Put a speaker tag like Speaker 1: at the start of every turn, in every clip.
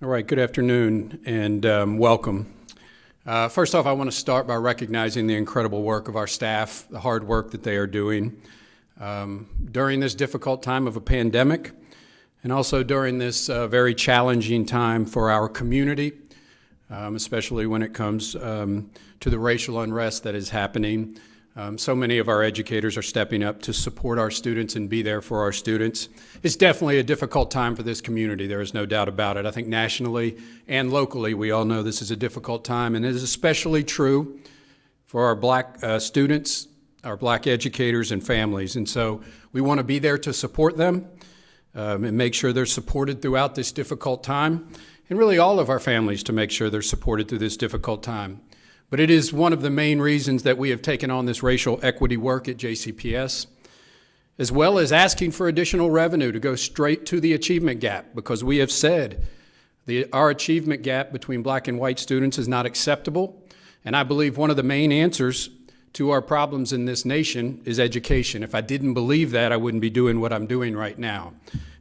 Speaker 1: All right, good afternoon and welcome. First off, I want to start by recognizing the incredible work of our staff, the hard work that they are doing during this difficult time of a pandemic, and also during this very challenging time for our community, especially when it comes to the racial unrest that is happening. So many of our educators are stepping up to support our students and be there for our students. It's definitely a difficult time for this community. There is no doubt about it. I think nationally and locally, we all know this is a difficult time, and it is especially true for our black students, our black educators and families. And so we want to be there to support them and make sure they're supported throughout this difficult time, and really all of our families to make sure they're supported through this difficult time. But it is one of the main reasons that we have taken on this racial equity work at JCPS, as well as asking for additional revenue to go straight to the achievement gap, because we have said our achievement gap between black and white students is not acceptable. And I believe one of the main answers to our problems in this nation is education. If I didn't believe that, I wouldn't be doing what I'm doing right now.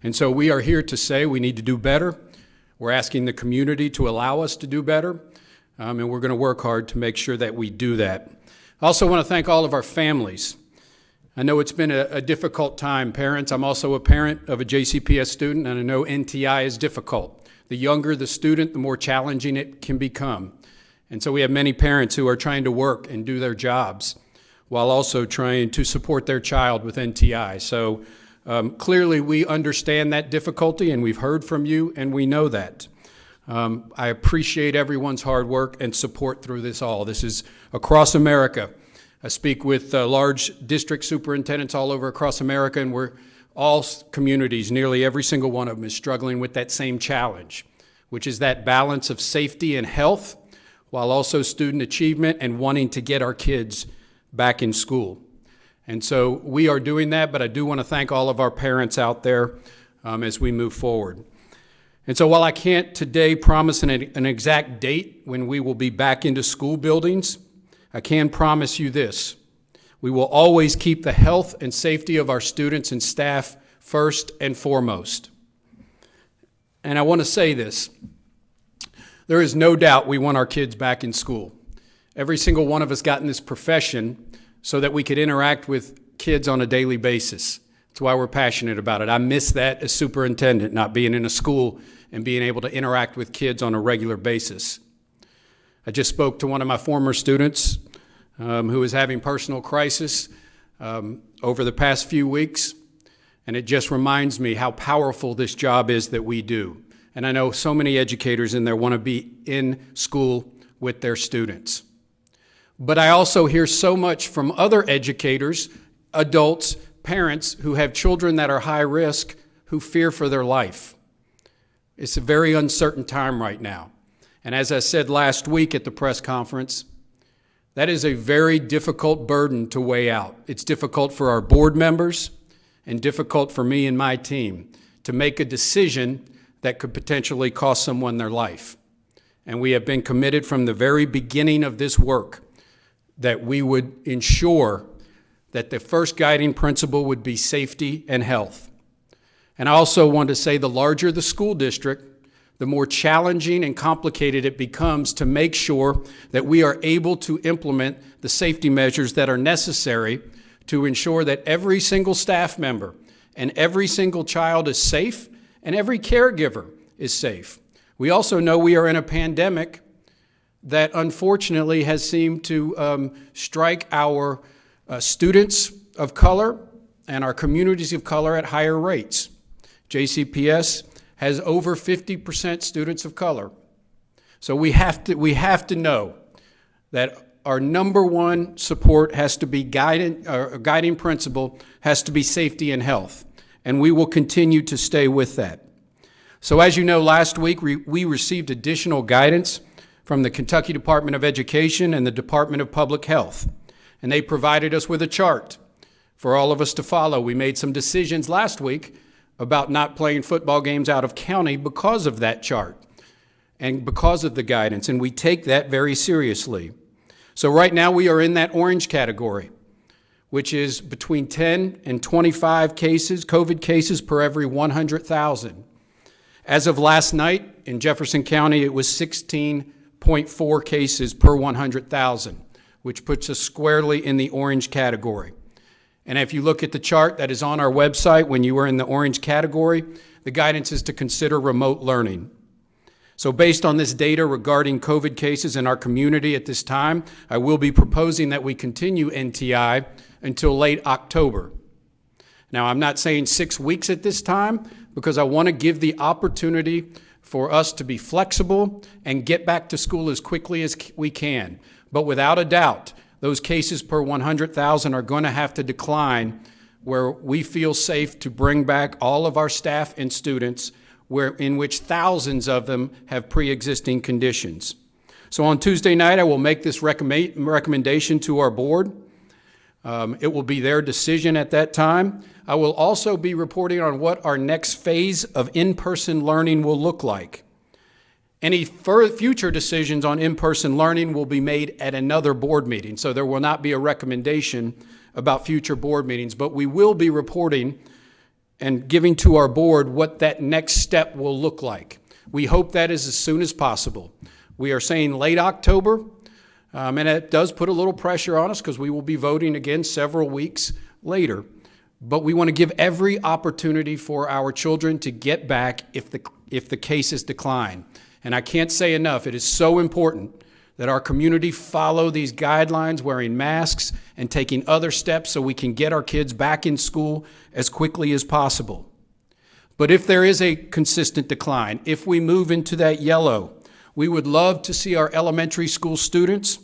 Speaker 1: And so we are here to say we need to do better. We're asking the community to allow us to do better. And we're going to work hard to make sure that we do that. I also want to thank all of our families. I know it's been a difficult time. Parents, I'm also a parent of a JCPS student, and I know NTI is difficult. The younger the student, the more challenging it can become. And so we have many parents who are trying to work and do their jobs while also trying to support their child with NTI. So clearly we understand that difficulty, and we've heard from you, and we know that. I appreciate everyone's hard work and support through this all. This is across America. I speak with large district superintendents all over across America, and we're all communities, nearly every single one of them is struggling with that same challenge, which is that balance of safety and health while also student achievement and wanting to get our kids back in school. And so we are doing that, but I do want to thank all of our parents out there as we move forward. And so while I can't today promise an exact date when we will be back into school buildings, I can promise you this: we will always keep the health and safety of our students and staff first and foremost. And I want to say this: there is no doubt we want our kids back in school. Every single one of us got in this profession so that we could interact with kids on a daily basis. That's why we're passionate about it. I miss that as superintendent, not being in a school and being able to interact with kids on a regular basis. I just spoke to one of my former students who is having personal crisis over the past few weeks, and it just reminds me how powerful this job is that we do. And I know so many educators in there want to be in school with their students. But I also hear so much from other educators, adults, parents who have children that are high risk, who fear for their life. It's a very uncertain time right now. And as I said last week at the press conference, that is a very difficult burden to weigh out. It's difficult for our board members and difficult for me and my team to make a decision that could potentially cost someone their life. And we have been committed from the very beginning of this work that we would ensure that the first guiding principle would be safety and health. And I also want to say the larger the school district, the more challenging and complicated it becomes to make sure that we are able to implement the safety measures that are necessary to ensure that every single staff member and every single child is safe and every caregiver is safe. We also know we are in a pandemic that unfortunately has seemed to strike our students of color and our communities of color at higher rates. JCPS has over 50% students of color. So we have to know that our number one support has to be guiding principle has to be safety and health, and we will continue to stay with that. So as you know, last week we received additional guidance from the Kentucky Department of Education and the Department of Public Health. And they provided us with a chart for all of us to follow. We made some decisions last week about not playing football games out of county because of that chart and because of the guidance, and we take that very seriously. So right now we are in that orange category, which is between 10 and 25 cases, COVID cases per every 100,000. As of last night in Jefferson County, it was 16.4 cases per 100,000, which puts us squarely in the orange category. And if you look at the chart that is on our website, when you are in the orange category, the guidance is to consider remote learning. So based on this data regarding COVID cases in our community at this time, I will be proposing that we continue NTI until late October. Now, I'm not saying 6 weeks at this time because I want to give the opportunity for us to be flexible and get back to school as quickly as we can. But without a doubt, those cases per 100,000 are going to have to decline where we feel safe to bring back all of our staff and students in which thousands of them have pre-existing conditions. So on Tuesday night, I will make this recommendation to our board. It will be their decision at that time. I will also be reporting on what our next phase of in-person learning will look like. Any future decisions on in-person learning will be made at another board meeting, so there will not be a recommendation about future board meetings, but we will be reporting and giving to our board what that next step will look like. We hope that is as soon as possible. We are saying late October, and it does put a little pressure on us because we will be voting again several weeks later. But we want to give every opportunity for our children to get back if the cases decline. And I can't say enough, it is so important that our community follow these guidelines, wearing masks and taking other steps so we can get our kids back in school as quickly as possible. But if there is a consistent decline, if we move into that yellow, we would love to see our elementary school students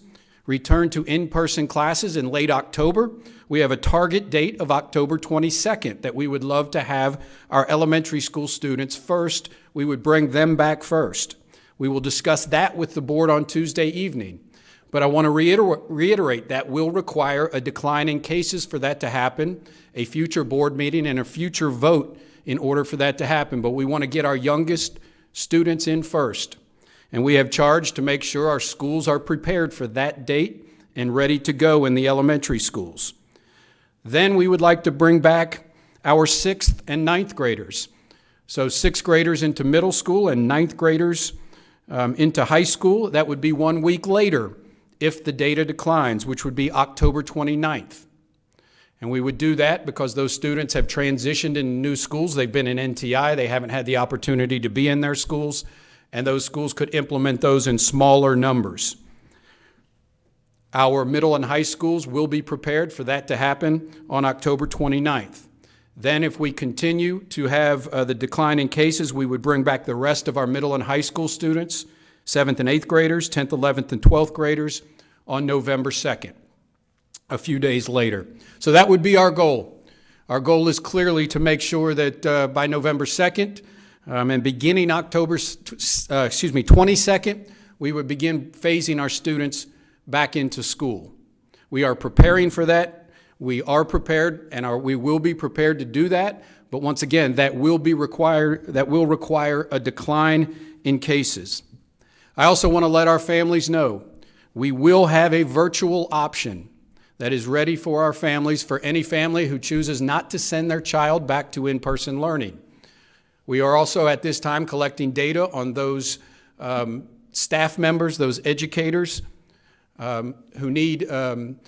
Speaker 1: return to in-person classes in late October. We have a target date of October 22nd that we would love to have our elementary school students first. We would bring them back first. We will discuss that with the board on Tuesday evening. But I want to reiterate that will require a decline in cases for that to happen, a future board meeting, and a future vote in order for that to happen. But we want to get our youngest students in first. And we have charged to make sure our schools are prepared for that date and ready to go in the elementary schools. Then we would like to bring back our 6th and 9th graders. So 6th graders into middle school and 9th graders into high school. That would be 1 week later if the data declines, which would be October 29th. And we would do that because those students have transitioned into new schools. They've been in NTI. They haven't had the opportunity to be in their schools, and those schools could implement those in smaller numbers. Our middle and high schools will be prepared for that to happen on October 29th. Then if we continue to have the decline in cases, we would bring back the rest of our middle and high school students, 7th and 8th graders, 10th, 11th, and 12th graders on November 2nd, a few days later. So that would be our goal. Our goal is clearly to make sure that by November 2nd and beginning October 22nd, we would begin phasing our students back into school. We are preparing for that. We are prepared, and we will be prepared to do that. But once again, that will require a decline in cases. I also want to let our families know we will have a virtual option that is ready for our families, for any family who chooses not to send their child back to in-person learning. We are also at this time collecting data on those staff members, those educators who need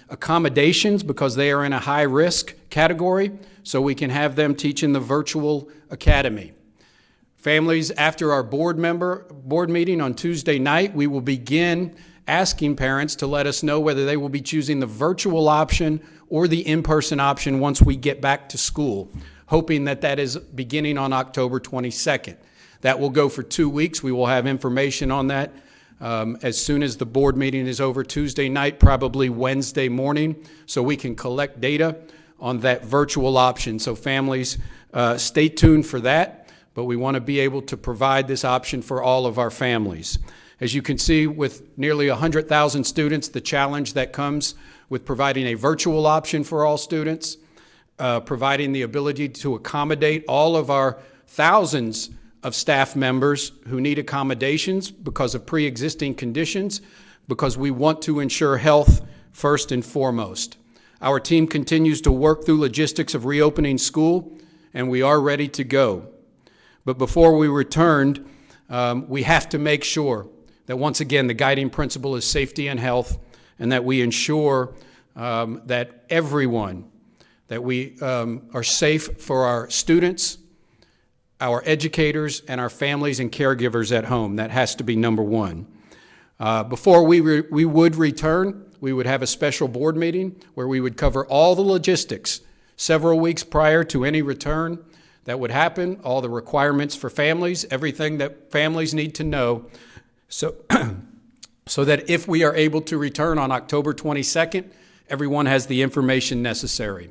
Speaker 1: accommodations because they are in a high-risk category, so we can have them teach in the virtual academy. Families, after our board meeting on Tuesday night, we will begin asking parents to let us know whether they will be choosing the virtual option or the in-person option once we get back to school, hoping that that is beginning on October 22nd. That will go for 2 weeks. We will have information on that as soon as the board meeting is over Tuesday night, probably Wednesday morning, so we can collect data on that virtual option. So families, stay tuned for that, but we want to be able to provide this option for all of our families. As you can see, with nearly 100,000 students, the challenge that comes with providing a virtual option for all students, providing the ability to accommodate all of our thousands of staff members who need accommodations because of pre-existing conditions, because we want to ensure health first and foremost. Our team continues to work through logistics of reopening school, and we are ready to go. But before we returned, we have to make sure that, once again, the guiding principle is safety and health, and that we ensure that everyone, that we are safe for our students, our educators, and our families and caregivers at home. That has to be number one. Before we would return, we would have a special board meeting where we would cover all the logistics several weeks prior to any return that would happen, all the requirements for families, everything that families need to know, so that if we are able to return on October 22nd, everyone has the information necessary.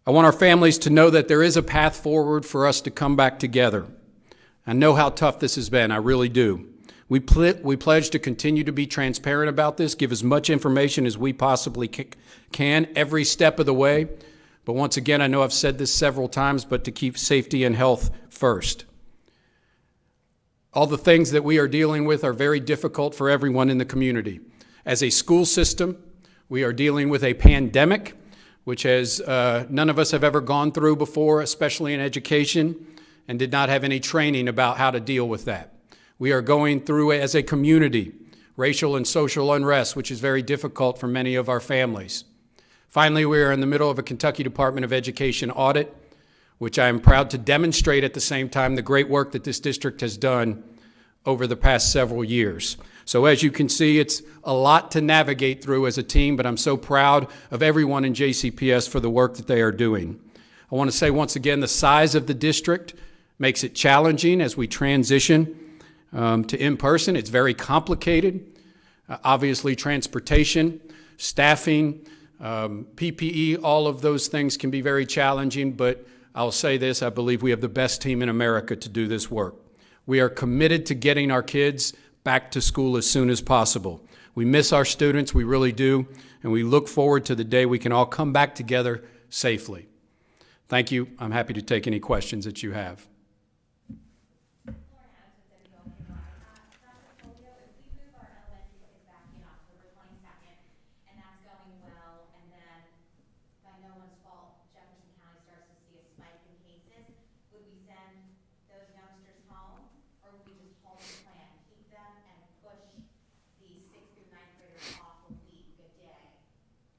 Speaker 1: I want our families to know that there is a path forward for us to come back together. I know how tough this has been, I really do. We pledge to continue to be transparent about this, give as much information as we possibly can every step of the way. But once again, I know I've said this several times, but to keep safety and health first. All the things that we are dealing with are very difficult for everyone in the community. As a school system, we are dealing with a pandemic, which has none of us have ever gone through before, especially in education, and did not have any training about how to deal with that. We are going through, as a community, racial and social unrest, which is very difficult for many of our families. Finally, we are in the middle of a Kentucky Department of Education audit, which I am proud to demonstrate at the same time the great work that this district has done over the past several years. So as you can see, it's a lot to navigate through as a team, but I'm so proud of everyone in JCPS for the work that they are doing. I want to say once again, the size of the district makes it challenging as we transition to in-person. It's very complicated. Obviously, transportation, staffing, PPE, all of those things can be very challenging, but I'll say this, I believe we have the best team in America to do this work. We are committed to getting our kids back to school as soon as possible. We miss our students, we really do, and we look forward to the day we can all come back together safely. Thank you. I'm happy to take any questions that you have.
Speaker 2: Dr. Pollio, if we move our elementary kids back in October 22nd, and that's going well, and then by no one's fault, Jefferson County starts to see a spike in cases, would we send those youngsters home, or would we just hold the plan, keep them, and push the 6th through 9th graders off a week, a day?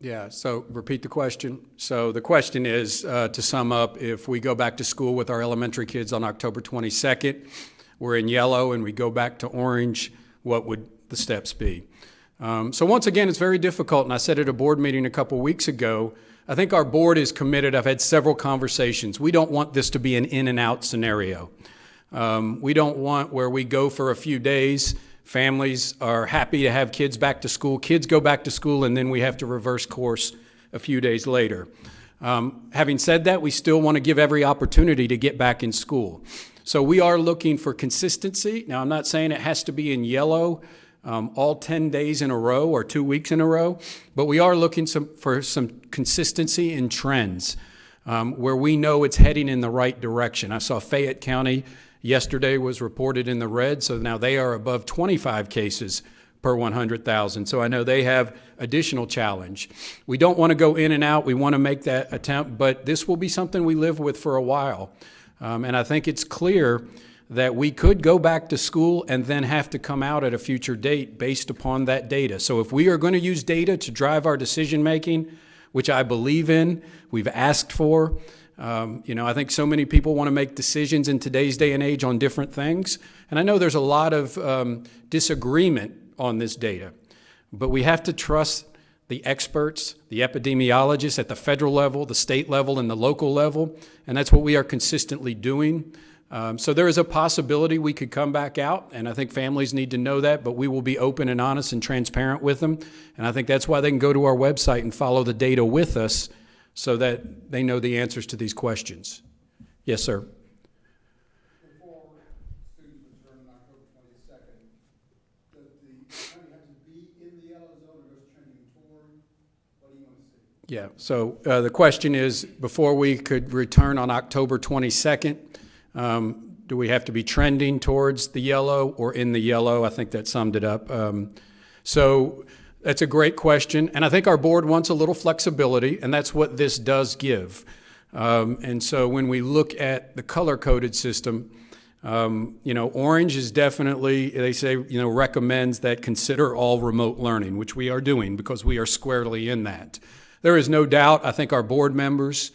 Speaker 1: Yeah, so repeat the question. So the question is, to sum up, if we go back to school with our elementary kids on October 22nd, we're in yellow and we go back to orange, what would the steps be? So once again, it's very difficult, and I said at a board meeting a couple weeks ago, I think our board is committed. I've had several conversations. We don't want this to be an in and out scenario. We don't want where we go for a few days, families are happy to have kids back to school, kids go back to school, and then we have to reverse course a few days later. Having said that, we still want to give every opportunity to get back in school. So we are looking for consistency. Now, I'm not saying it has to be in yellow all 10 days in a row or 2 weeks in a row, but we are looking for some consistency in trends where we know it's heading in the right direction. I saw Fayette County yesterday was reported in the red, so now they are above 25 cases per 100,000. So I know they have additional challenge. We don't want to go in and out. We want to make that attempt, but this will be something we live with for a while. And I think it's clear that we could go back to school and then have to come out at a future date based upon that data. So if we are going to use data to drive our decision making, which I believe in, we've asked for, I think so many people want to make decisions in today's day and age on different things. And I know there's a lot of disagreement on this data, but we have to trust the experts, the epidemiologists at the federal level, the state level, and the local level, and that's what we are consistently doing. So there is a possibility we could come back out, and I think families need to know that, but we will be open and honest and transparent with them, and I think that's why they can go to our website and follow the data with us so that they know the answers to these questions. Yes, sir.
Speaker 3: Before students return on October 22nd, does the county have to be in the yellow zone or just trending toward? What do you want to see?
Speaker 1: Yeah, so the question is, before we could return on October 22nd, do we have to be trending towards the yellow or in the yellow? I think that summed it up. So that's a great question, and I think our board wants a little flexibility, and that's what this does give. And so when we look at the color-coded system, orange is definitely, they say, recommends that consider all remote learning, which we are doing because we are squarely in that. There is no doubt, I think our board members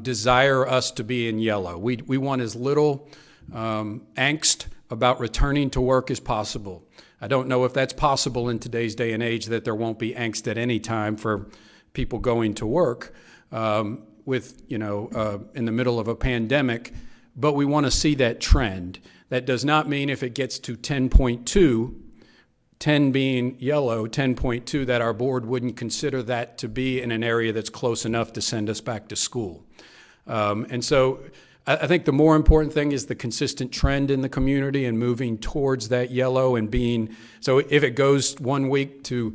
Speaker 1: desire us to be in yellow. We want as little angst about returning to work as possible. I don't know if that's possible in today's day and age, that there won't be angst at any time for people going to work in the middle of a pandemic, but we want to see that trend. That does not mean if it gets to 10.2, 10 being yellow, 10.2, that our board wouldn't consider that to be in an area that's close enough to send us back to school. And so I think the more important thing is the consistent trend in the community and moving towards that yellow and being, so if it goes 1 week to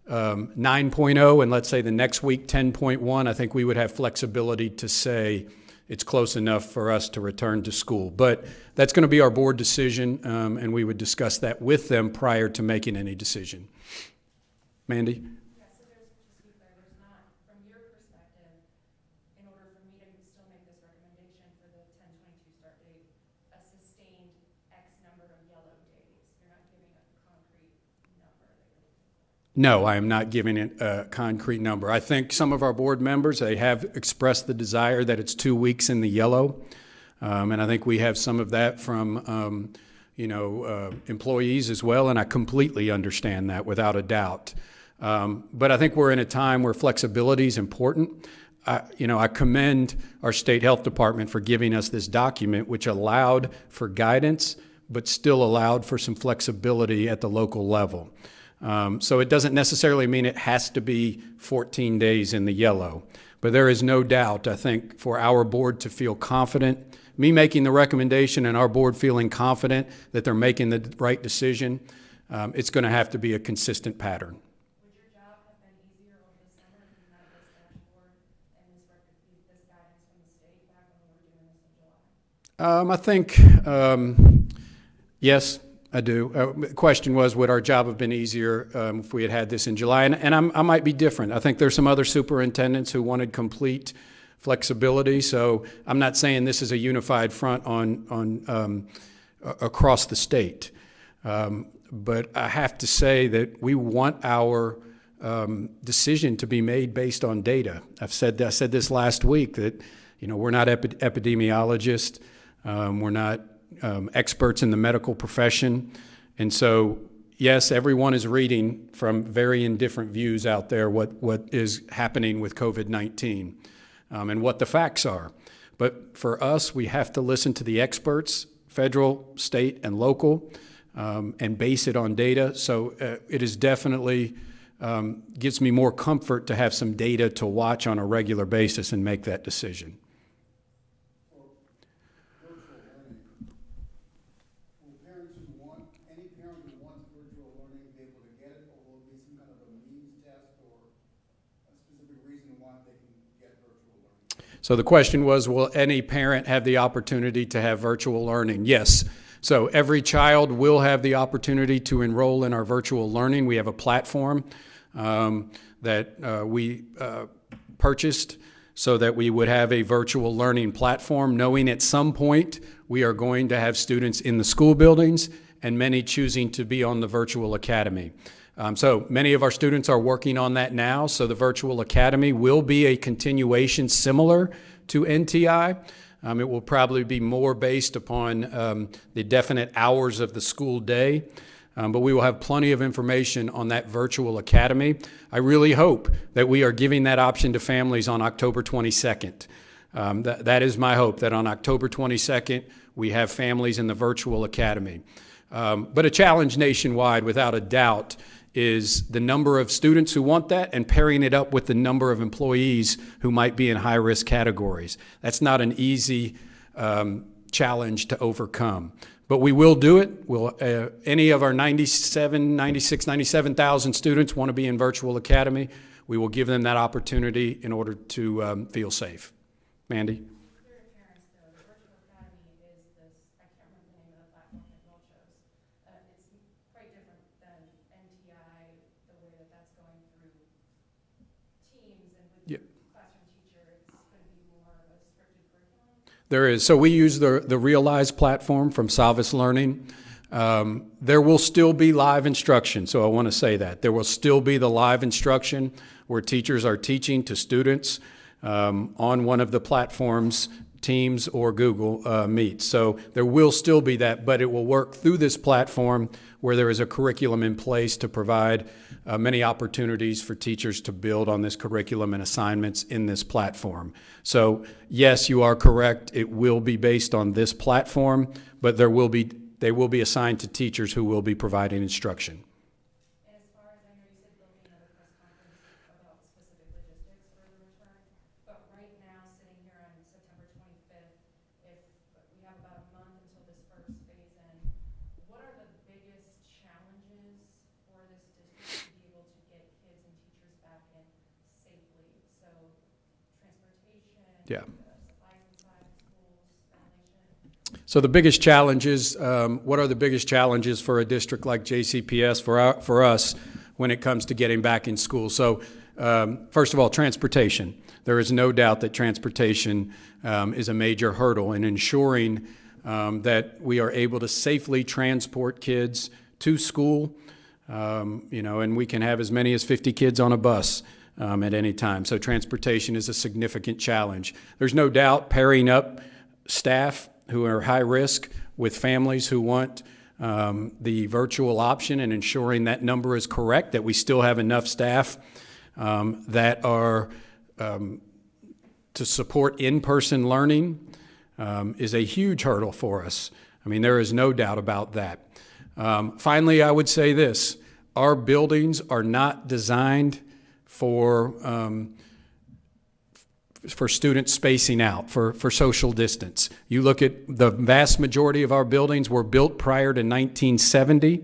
Speaker 1: 9.0 and let's say the next week 10.1, I think we would have flexibility to say it's close enough for us to return to school. But that's going to be our board decision, and we would discuss that with them prior to making any decision. Mandy?
Speaker 4: Yeah, so there's, just to be clear, there's not, from your perspective, in order for me to still make this recommendation for the 10/22 start date, a sustained X number of yellow days. You're not giving a concrete number that you're looking for.
Speaker 1: No, I am not giving it a concrete number. I think some of our board members, they have expressed the desire that it's 2 weeks in the yellow. And I think we have some of that from, employees as well, and I completely understand that without a doubt. But I think we're in a time where flexibility is important. I commend our state health department for giving us this document, which allowed for guidance, but still allowed for some flexibility at the local level. So it doesn't necessarily mean it has to be 14 days in the yellow, but there is no doubt, I think, for our board to feel confident, me making the recommendation and our board feeling confident that they're making the right decision, it's going to have to be a consistent pattern.
Speaker 4: Would your job have been easier over the summer if you had this dashboard and this guidance from the state back when we were doing this in July?
Speaker 1: I think, yes, I do. The question was, would our job have been easier if we had had this in July? And I might be different. I think there's some other superintendents who wanted complete flexibility. So I'm not saying this is a unified front on across the state. But I have to say that we want our decision to be made based on data. I said this last week that we're not epidemiologists. We're not experts in the medical profession. And so, yes, everyone is reading from varying different views out there what is happening with COVID-19 and what the facts are. But for us, we have to listen to the experts, federal, state, and local, and base it on data. So it is definitely gives me more comfort to have some data to watch on a regular basis and make that decision. So the question was, will any parent have the opportunity to have virtual learning? Yes. So every child will have the opportunity to enroll in our virtual learning. We have a platform that we purchased so that we would have a virtual learning platform, knowing at some point we are going to have students in the school buildings and many choosing to be on the virtual academy. So many of our students are working on that now, so the virtual academy will be a continuation similar to NTI. It will probably be more based upon the definite hours of the school day, but we will have plenty of information on that virtual academy. I really hope that we are giving that option to families on October 22nd. That is my hope, that on October 22nd, we have families in the virtual academy. But a challenge nationwide, without a doubt, is the number of students who want that and pairing it up with the number of employees who might be in high-risk categories. That's not an easy challenge to overcome. But we will do it. We'll, any of our 97,000 students want to be in Virtual Academy, we will give them that opportunity in order to feel safe. Mandy? There is. So we use the Realize platform from Salvis Learning. There will still be live instruction, so I want to say that. There will still be the live instruction where teachers are teaching to students on one of the platforms, Teams or Google Meet. So there will still be that, but it will work through this platform where there is a curriculum in place to provide many opportunities for teachers to build on this curriculum and assignments in this platform. So yes, you are correct. It will be based on this platform, but they will be assigned to teachers who will be providing instruction.
Speaker 4: And as far as, I know you said there'll be another press conference about specific logistics for the return, but right now, sitting here on September 25th, if we have about a month until this first phase in, what are the biggest challenges for this district to be able to get kids and teachers back in safely? So transportation,
Speaker 1: Yeah.
Speaker 4: supplies inside schools, ventilation.
Speaker 1: So the biggest challenges, what are the biggest challenges for a district like JCPS, for us, when it comes to getting back in school? So first of all, transportation. There is no doubt that transportation is a major hurdle in ensuring that we are able to safely transport kids to school, and we can have as many as 50 kids on a bus at any time. So transportation is a significant challenge. There's no doubt pairing up staff who are high risk with families who want the virtual option and ensuring that number is correct, that we still have enough staff that are to support in-person learning is a huge hurdle for us. I mean, there is no doubt about that. Finally, I would say this: our buildings are not designed for students spacing out, for social distance. You look at the vast majority of our buildings were built prior to 1970,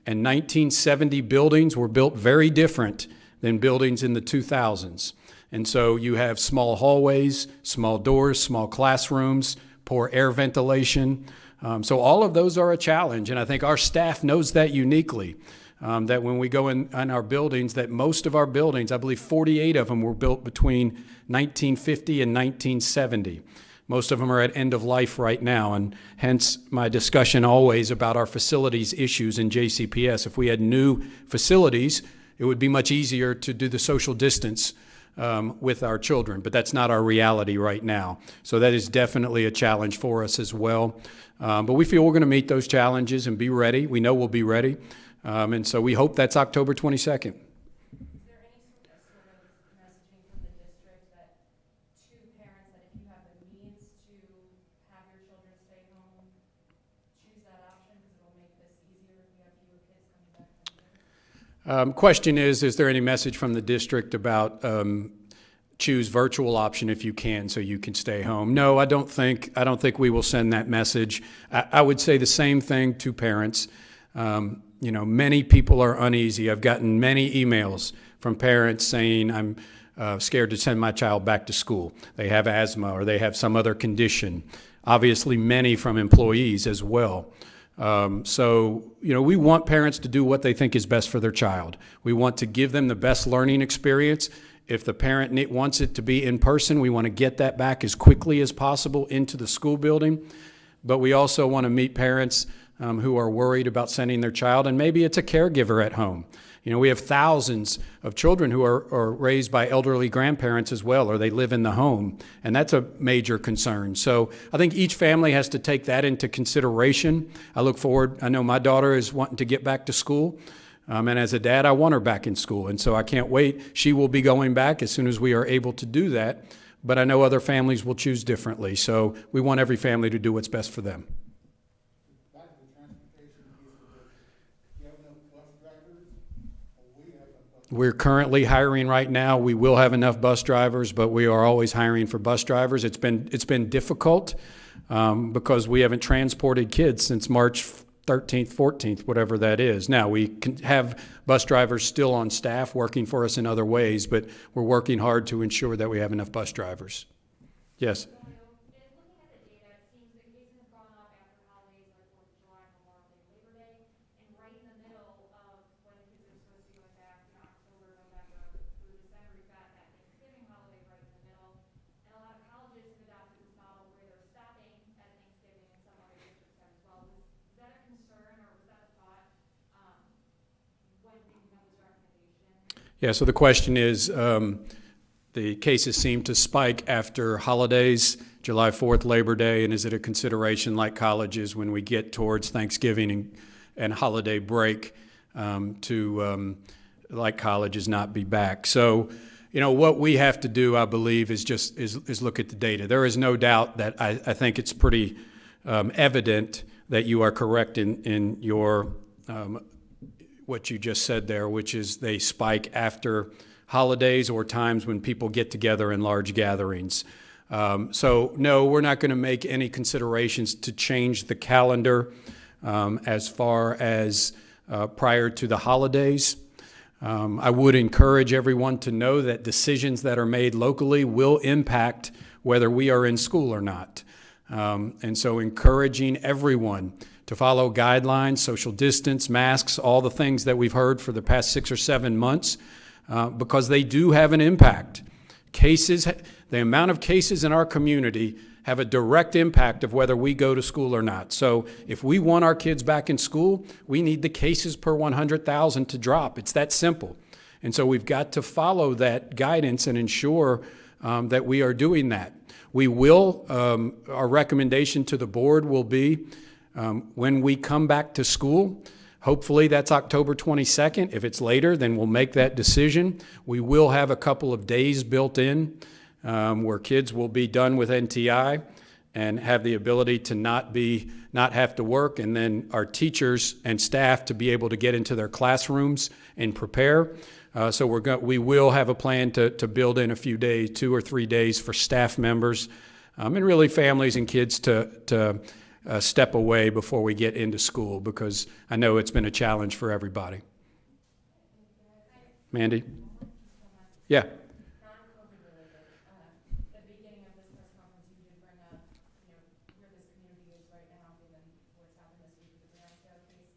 Speaker 1: and 1970 buildings were built very different than buildings in the 2000s. And so you have small hallways, small doors, small classrooms, poor air ventilation. So all of those are a challenge, and I think our staff knows that uniquely. That when we go in our buildings, that most of our buildings, I believe 48 of them were built between 1950 and 1970. Most of them are at end of life right now, and hence my discussion always about our facilities issues in JCPS. If we had new facilities, it would be much easier to do the social distance with our children, but that's not our reality right now. So that is definitely a challenge for us as well. But we feel we're going to meet those challenges and be ready. We know we'll be ready. And so we hope that's October 22nd.
Speaker 4: Is there any sort of messaging from the district that to parents that if you have the means to have your children stay home, choose that option because it'll make this easier if you have fewer kids coming back from there?
Speaker 1: Question is there any message from the district about choose virtual option if you can, so you can stay home? No, I don't think we will send that message. I would say the same thing to parents. Many people are uneasy. I've gotten many emails from parents saying, I'm scared to send my child back to school. They have asthma or they have some other condition. Obviously, many from employees as well. We want parents to do what they think is best for their child. We want to give them the best learning experience. If the parent wants it to be in person, we want to get that back as quickly as possible into the school building. But we also want to meet parents who are worried about sending their child, and maybe it's a caregiver at home. We have thousands of children who are raised by elderly grandparents as well, or they live in the home, and that's a major concern. So I think each family has to take that into consideration. I look forward, I know my daughter is wanting to get back to school, and as a dad, I want her back in school, and so I can't wait. She will be going back as soon as we are able to do that, but I know other families will choose differently, so we want every family to do what's best for them. We're currently hiring right now. We will have enough bus drivers, but we are always hiring for bus drivers. It's been difficult because we haven't transported kids since March 13th, 14th, whatever that is. Now, we can have bus drivers still on staff working for us in other ways, but we're working hard to ensure that we have enough bus drivers. Yes?
Speaker 2: Looking at the data, it seems the cases have gone up after holidays like 4th of July, Memorial Day, Labor Day, and right in the middle of when kids are supposed to be going back, October, November through December, you've got that Thanksgiving holiday right in the middle. And a lot of colleges have adopted this model where their staff
Speaker 1: Yeah, so the question is, the cases seem to spike after holidays, July 4th, Labor Day, and is it a consideration like colleges when we get towards Thanksgiving and holiday break to, like colleges, not be back? So, you know, what we have to do, I believe, is look at the data. There is no doubt that I think it's pretty evident that you are correct in your what you just said there, which is they spike after holidays or times when people get together in large gatherings. So no, we're not going to make any considerations to change the calendar as far as prior to the holidays. I would encourage everyone to know that decisions that are made locally will impact whether we are in school or not. And so encouraging everyone to follow guidelines, social distance, masks, all the things that we've heard for the past 6 or 7 months, because they do have an impact. Cases, the amount of cases in our community have a direct impact of whether we go to school or not. So if we want our kids back in school, we need the cases per 100,000 to drop. It's that simple. And so we've got to follow that guidance and ensure that we are doing that. We will, our recommendation to the board will be when we come back to school, hopefully that's October 22nd. If it's later, then we'll make that decision. We will have a couple of days built in where kids will be done with NTI and have the ability to not have to work, and then our teachers and staff to be able to get into their classrooms and prepare. So we will have a plan to build in a few days, 2 or 3 days for staff members and really families and kids to step away before we get into school, because I know it's been a challenge for everybody. Mandy? Yeah.
Speaker 4: Non-COVID related, at the beginning of this press conference, you did bring up, where this community is right now, given what's happened this week with the Grantsdale case.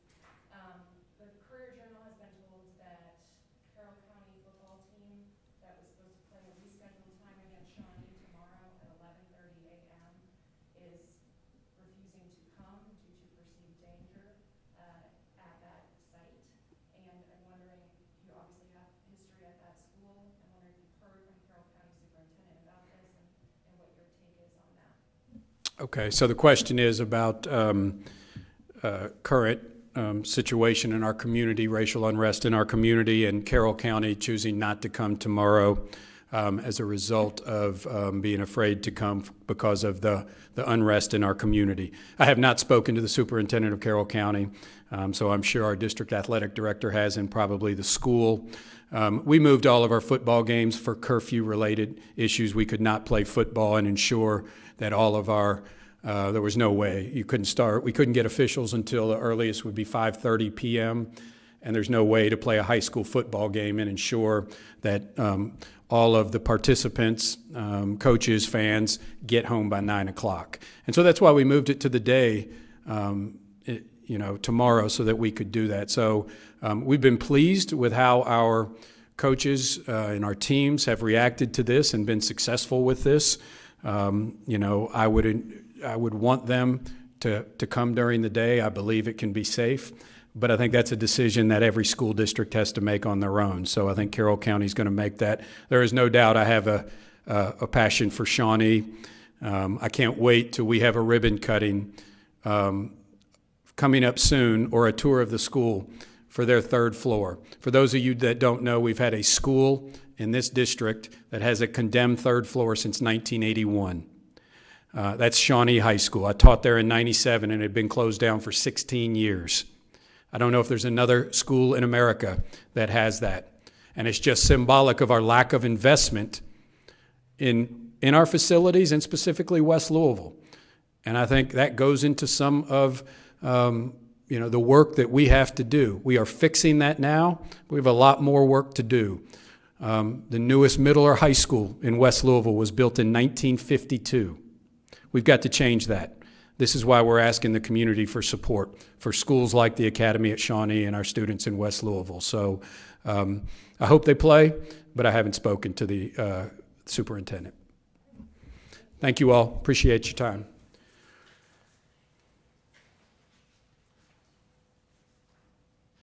Speaker 4: The Courier Journal has been told that Carroll County football team that was supposed to play a rescheduled time against Shawnee tomorrow at 11:30 a.m. is refusing to come due to perceived danger at that site. And I'm wondering, you obviously have history at that school. I'm wondering if you've heard from Carroll County Superintendent about this and what your take is on that.
Speaker 1: Okay, so the question is about current situation in our community, racial unrest in our community, and Carroll County choosing not to come tomorrow as a result of being afraid to come because of the unrest in our community. I have not spoken to the superintendent of Carroll County, so I'm sure our district athletic director has, and probably the school. We moved all of our football games for curfew-related issues. We could not play football and ensure that all of our there was no way. You couldn't start. We couldn't get officials until the earliest would be 5:30 p.m., and there's no way to play a high school football game and ensure that all of the participants, coaches, fans, get home by 9 o'clock. And so that's why we moved it to the day, tomorrow, so that we could do that. So we've been pleased with how our coaches and our teams have reacted to this and been successful with this. I would want them to come during the day. I believe it can be safe. But I think that's a decision that every school district has to make on their own. So I think Carroll County is going to make that. There is no doubt I have a passion for Shawnee. I can't wait till we have a ribbon cutting coming up soon, or a tour of the school for their 3rd floor. For those of you that don't know, we've had a school in this district that has a condemned 3rd floor since 1981. That's Shawnee High School. I taught there in '97, and it had been closed down for 16 years. I don't know if there's another school in America that has that. And it's just symbolic of our lack of investment in our facilities, and specifically West Louisville. And I think that goes into some of the work that we have to do. We are fixing that now. We have a lot more work to do. The newest middle or high school in West Louisville was built in 1952. We've got to change that. This is why we're asking the community for support for schools like the Academy at Shawnee and our students in West Louisville. So I hope they play, but I haven't spoken to the superintendent. Thank you all. Appreciate your time.